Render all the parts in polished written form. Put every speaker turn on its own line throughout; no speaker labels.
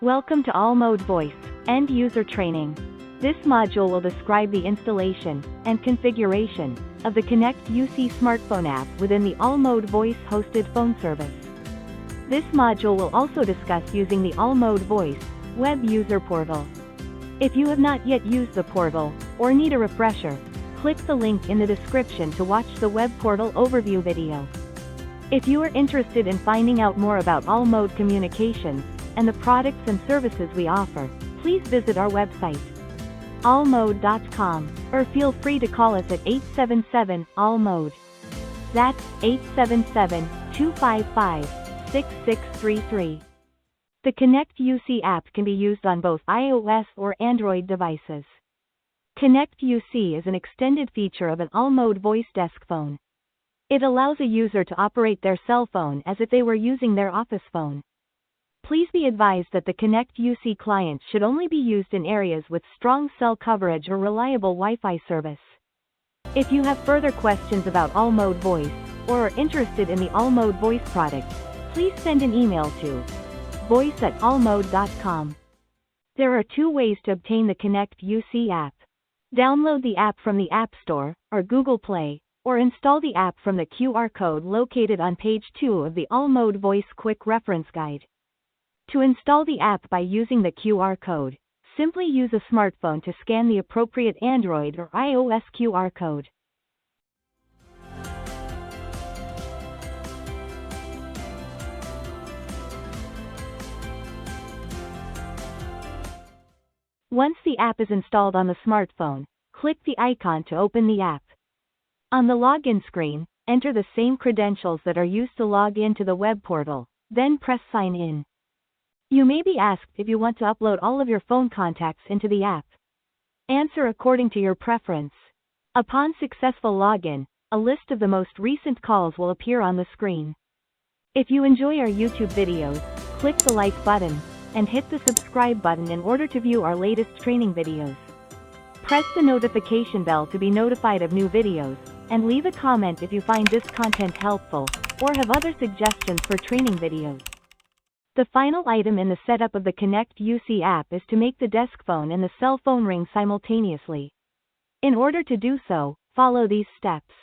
Welcome to All Mode Voice, End User Training. This module will describe the installation and configuration of the ConnectUC smartphone app within the All Mode Voice hosted phone service. This module will also discuss using the All Mode Voice web user portal. If you have not yet used the portal, or need a refresher, click the link in the description to watch the web portal overview video. If you are interested in finding out more about All Mode Communications, and the products and services we offer, please visit our website, allmode.com, or feel free to call us at 877-ALL-MODE. That's 877-255-6633. The ConnectUC app can be used on both iOS or Android devices. ConnectUC is an extended feature of an All Mode Voice desk phone. It allows a user to operate their cell phone as if they were using their office phone. Please be advised that the ConnectUC client should only be used in areas with strong cell coverage or reliable Wi-Fi service. If you have further questions about All Mode Voice, or are interested in the All Mode Voice product, please send an email to voice@allmode.com. There are two ways to obtain the ConnectUC app. Download the app from the App Store, or Google Play, or install the app from the QR code located on page 2 of the All Mode Voice Quick Reference Guide. To install the app by using the QR code, simply use a smartphone to scan the appropriate Android or iOS QR code. Once the app is installed on the smartphone, click the icon to open the app. On the login screen, enter the same credentials that are used to log into the web portal, then press Sign In. You may be asked if you want to upload all of your phone contacts into the app. Answer according to your preference. Upon successful login, a list of the most recent calls will appear on the screen. If you enjoy our YouTube videos, click the like button, and hit the subscribe button in order to view our latest training videos. Press the notification bell to be notified of new videos, and leave a comment if you find this content helpful, or have other suggestions for training videos. The final item in the setup of the ConnectUC app is to make the desk phone and the cell phone ring simultaneously. In order to do so, follow these steps.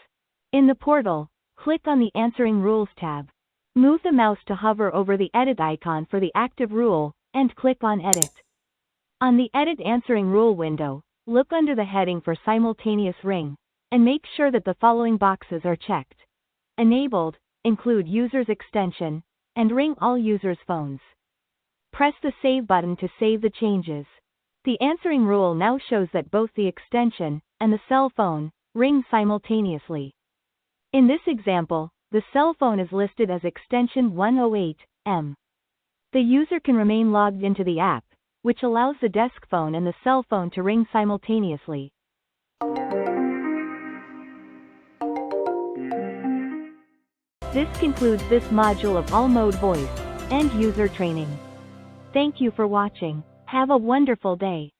In the portal, click on the Answering Rules tab. Move the mouse to hover over the edit icon for the active rule, and click on Edit. On the Edit Answering Rule window, look under the heading for Simultaneous Ring, and make sure that the following boxes are checked. Enabled, include user's extension, and ring all users' phones. Press the Save button to save the changes. The answering rule now shows that both the extension and the cell phone ring simultaneously. In this example, the cell phone is listed as extension 108M. The user can remain logged into the app, which allows the desk phone and the cell phone to ring simultaneously. This concludes this module of All Mode Voice, End User Training. Thank you for watching. Have a wonderful day.